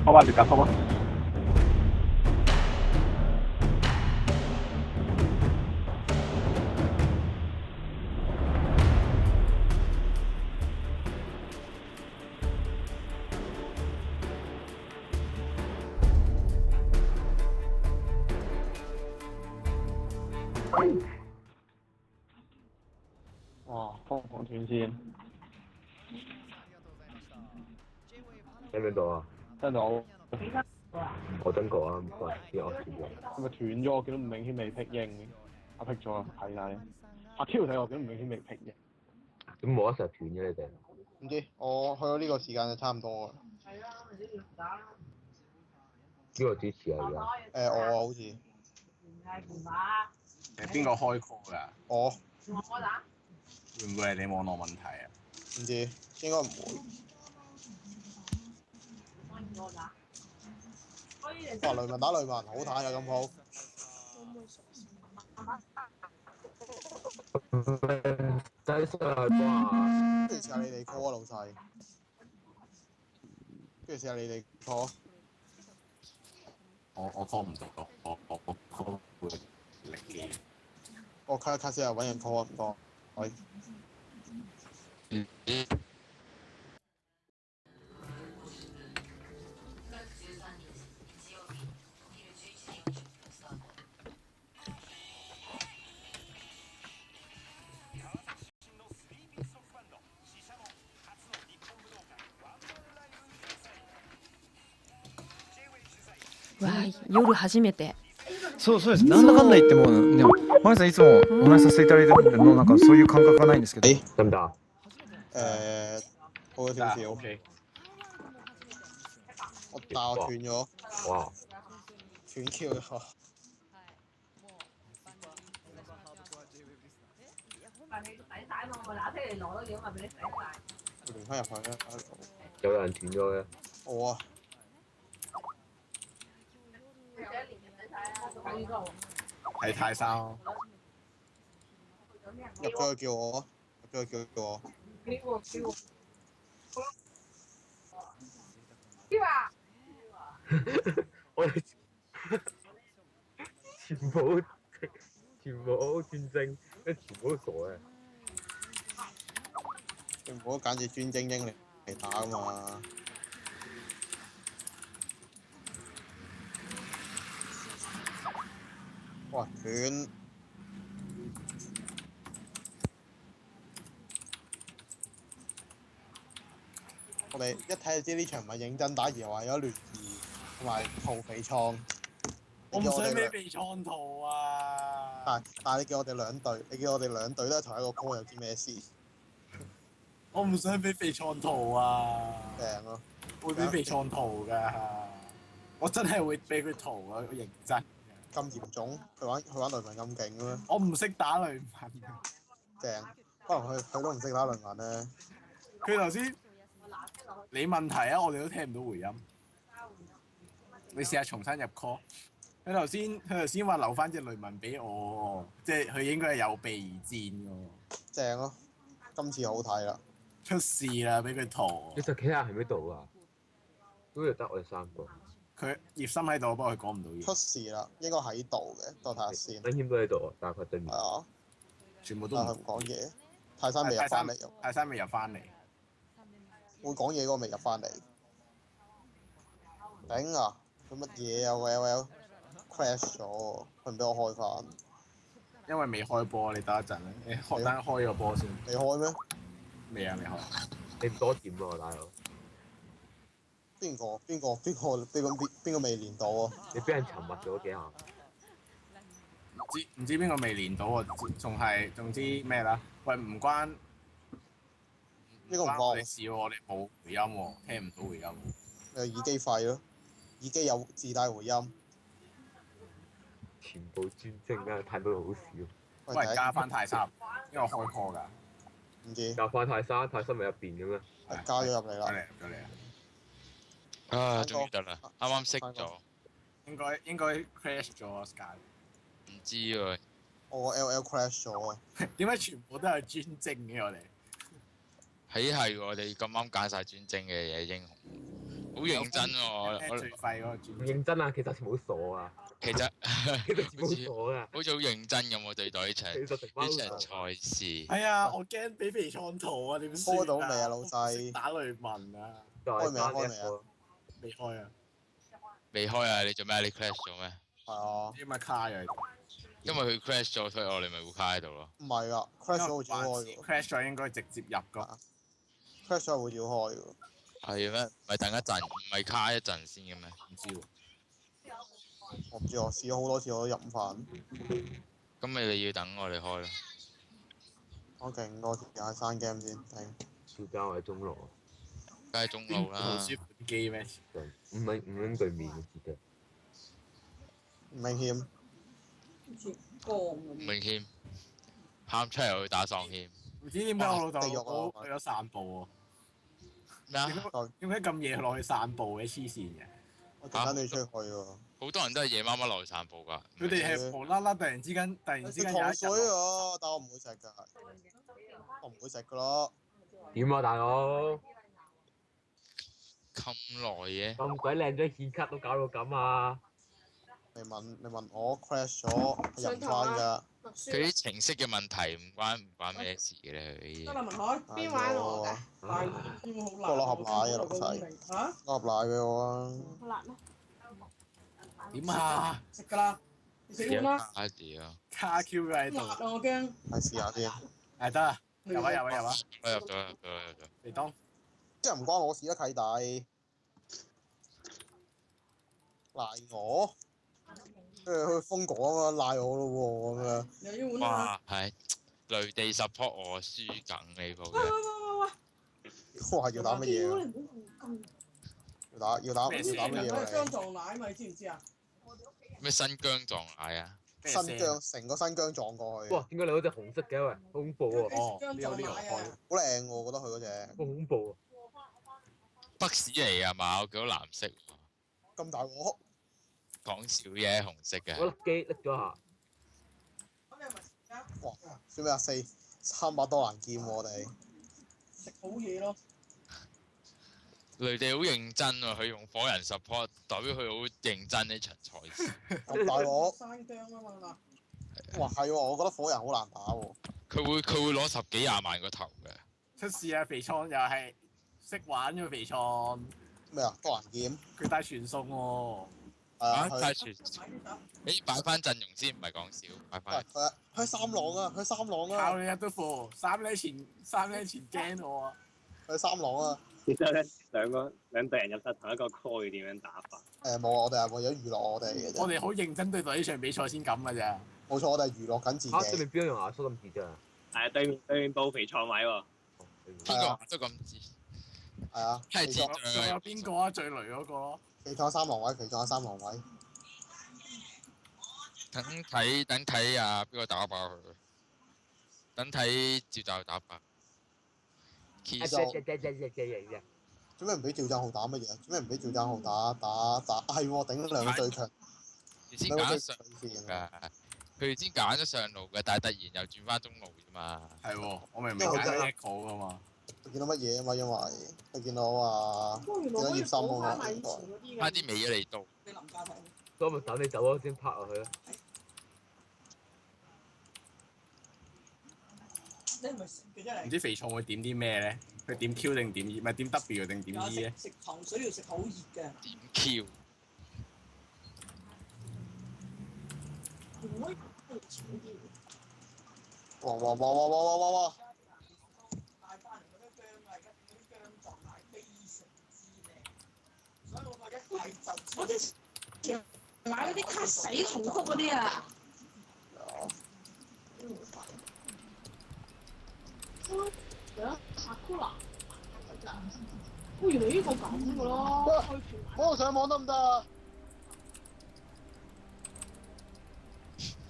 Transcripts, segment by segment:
拖翻條夾拖啊！哇！瘋狂斷線，聽唔聽到啊？聽到我等過啊，唔該，先我斷咗。係咪斷咗？我見到吳明軒未劈應，我劈咗啊！睇晒。阿 Q 睇我見到吳明軒未劈應。咁冇一成日斷嘅你哋。唔知，我去到呢個時間就差唔多啦。邊個主持啊而家？我好似邊個開 call 㗎？我會唔會係你網絡問題啊？唔知，應該唔會。哇！雷文打雷文，好睇啊咁好。真係啩？不如試下你哋 call 啊，老細。不如試下你哋 call。我 call 唔到，我 call 會力嘅。我 cut 一 cut 先啊，揾人 call 啊，唔該。喂。わーい、夜初めて。そうです。なんだかんだ言っても、でも、マリさんいつもお話しさせていただいてるんで、なんかそういう感覚がないんですけど。得唔得啊？好咗少少。 OK。但我斷咗，哇！斷 Q 咗。連翻入去啦，有人斷咗嘅。我啊，係泰山咯。入咗去叫我，入咗去叫我。我哋全部好專精，全部都傻嘅。全部都簡直專精英嚟打㗎嘛。哇！斷！我哋一睇就知呢場唔係認真打，而係為咗聯誼同埋圖肥創。我唔想俾被創圖啊！但係你叫我哋兩隊，你叫我哋兩隊都係同一個 call，又知咩事？我唔想俾被創圖啊！正咯，會俾被創圖㗎，我真係會俾佢圖啊！認真。咁嚴重？佢玩雷文咁勁嘅咩？我唔識打雷文。正，可能佢都唔識打雷文咧。佢頭先你問題啊，我哋都聽唔到回音。你試下重新入 call。佢頭先話留翻隻雷文俾我，即係佢應該係有備而戰㗎。正咯，今次好睇啦。出事啦！俾佢圖。其實其他人喺邊度啊？都係得我哋三個。佢葉心喺度，不過佢講唔到嘢。出事啦，應該喺度嘅，等我睇下先。丁謙都喺度，但係佢對面。係啊，全部都但係佢唔講嘢。泰山未入翻嚟，泰山未入翻嚟。會講嘢嗰個未入翻嚟。頂啊！佢乜嘢啊？Well crash 咗，佢唔俾我開翻。因為未開波，你等一陣啦。你等開個波先。你開咩？未啊，未開。你唔多點喎，大佬。邊個未連到啊？你俾人沉默咗幾下。唔知邊個未連到啊？仲知咩啦？喂，唔關。呢個唔關我哋事喎，我哋冇回音喎，聽唔到回音。你耳機廢咯，耳機有自帶回音。全部專精啊！睇到好笑。喂，加翻泰山，因為我開 call 㗎。唔知。加翻泰山咪入邊嘅咩？加咗入嚟啦。入嚟啊！啊，終於得啦！啱啱熄咗。應該 crash 咗 Sky。唔知喎。我個 LL crash 咗啊！點解全部都係專精嘅我哋？係我哋咁啱揀晒專精嘅嘢英雄。好認真喎，最廢嗰個唔轉認真啊，其實全部都傻啊，其實其實全部都傻啊，好似好認真咁喎對待呢場其實成班呢都傻。場賽事。係啊，我驚俾肥創圖啊，點算開到未啊，老細？打雷文啊，開未啊就係爭開未啊一個，未開啊，未開啊？你做咩？你 crash 咗咩？係啊，啲乜卡嘅？因為佢 crash 咗，所以我哋咪會卡喺度咯。唔係啊，crash 咗會照開嘅 crash 咗應該直接入噶。 ，crash 咗會照開嘅。係咩？咪等一陣，唔係卡一陣先嘅咩？唔知喎。我唔知，我試咗好多次我都入唔翻。咁你要等我哋開咯。我勁多時間刪 game 先，頂。要交喺中路，梗係中路啦圖。書館機咩？唔拎對面嘅字嘅。唔明顯，明謙喊出嚟去打喪謙。唔知點解我老豆地獄啊我去咗散步咩啊？喎？點解咁夜落去散步嘅？黐線嘅！我突然間你出去喎。好多人都係夜媽媽落去散步㗎。佢哋係無啦啦突然之間食有一糖水日，啊！但我唔會食㗎，我唔會食㗎咯。點啊，大佬？咁耐嘅，咁鬼靚張顯卡都搞到咁啊！你問我 crash 咗入唔翻㗎。佢啲程式嘅問題唔關咩事嘅咧，佢啲嘢。得啦，文海邊玩我㗎？大魚好不過攞盒奶啊，老細，嚇？攞盒奶俾我啊！好辣咩？點啊？食㗎啦，你食碗啦。卡字啊！卡 Q 嘅喺辣啊！度，我驚。係試下先，係得啊！入啊入啊入啊！我入咗。肥東，即係唔關我事啦，契弟。賴我，佢瘋狂啊嘛，賴我咯喎咁樣。又要碗啦。哇，係雷地 support 我輸梗呢鋪喂喂嘅。喂喂喂！哇！要打乜嘢啊？你唔好咁。要打乜嘢姜嚟？撞奶咪知唔知啊？咩新疆撞奶啊？新疆成個新疆撞過去，哇！點解你嗰隻紅色嘅喂？好恐怖喎！哦，姜呢個撞奶啊！好靚喎，我覺得佢嗰隻好恐怖啊！北市嚟啊嘛，我見到藍色喎。咁大鑊，講笑嘢，紅色嘅。我粒機拎咗下，咁你係咪食啊？哇！算咩啊？300多蘭劍喎我哋，食好嘢咯。雷地好認真喎，佢用火人 support，代表佢好認真呢場賽事。咁大鑊，山姜啊嘛哇係喎！我覺得火人好難打喎。佢會攞10幾20萬個頭嘅。出事啊！肥創又係識玩嘅肥創，咩啊？多蘭劍佢帶傳送喎。係啊，佢太全。你擺翻陣容先，唔係講笑，擺翻。佢三郎啊！佢三郎啊！靠你一都貨，3年前驚我啊！佢三郎啊！然之後咧，兩隊人入晒同一個 call 要點樣打法？冇啊！我哋係為咗娛樂我哋嘅啫。我哋好認真對待呢場比賽先咁嘅咋。冇錯，我哋係娛樂緊自己。嚇！對面邊個用牙刷咁字啫？係對面報肥創位喎。邊個都咁知。係啊。係智障仲有邊個啊？最雷嗰個咯。肥創三郎位，肥創三郎位。等睇啊！邊個打爆佢？等睇趙就打爆。其實做咩唔俾趙振浩打乜嘢？做咩唔俾趙振浩打？係喎，頂兩個最強。你先揀上路㗎，佢哋先揀咗上路嘅，但係突然又轉翻中路啫嘛。係喎，我明明揀 Echo 㗎嘛。佢見到乜嘢啊嘛？因為佢見到啊，見到葉心啊嘛。差啲尾咗嚟到。俾林家睇。所以咪等你走咗先拍落去咯。你係咪食嘅真係？唔知肥創會點啲咩咧？佢點 Q 定點 E？唔係點 W 定點 E 咧？食糖水要食好熱嘅。點 Q？哇！帶翻嚟嗰啲姜啊，而家啲姜撞奶非常之靚，所以我覺得係就我之前買嗰啲卡死重複嗰啲啊。查庫拉，哦，原來呢個咁嘅咯，幫我上網得唔得啊？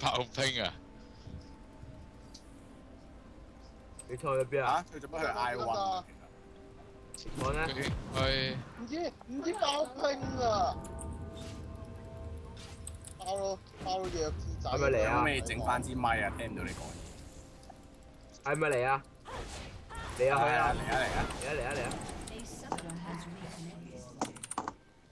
爆拼啊！你錯咗邊啊？佢做乜去嗌運？我咧佢唔知爆拼啊！爆到弱智仔。係咪嚟啊？可唔可以整翻支咪啊？聽唔到你講嘢。係咪嚟啊？嚟啊！去啊！嚟啊！嚟啊！嚟啊！嚟啊！嚟啊！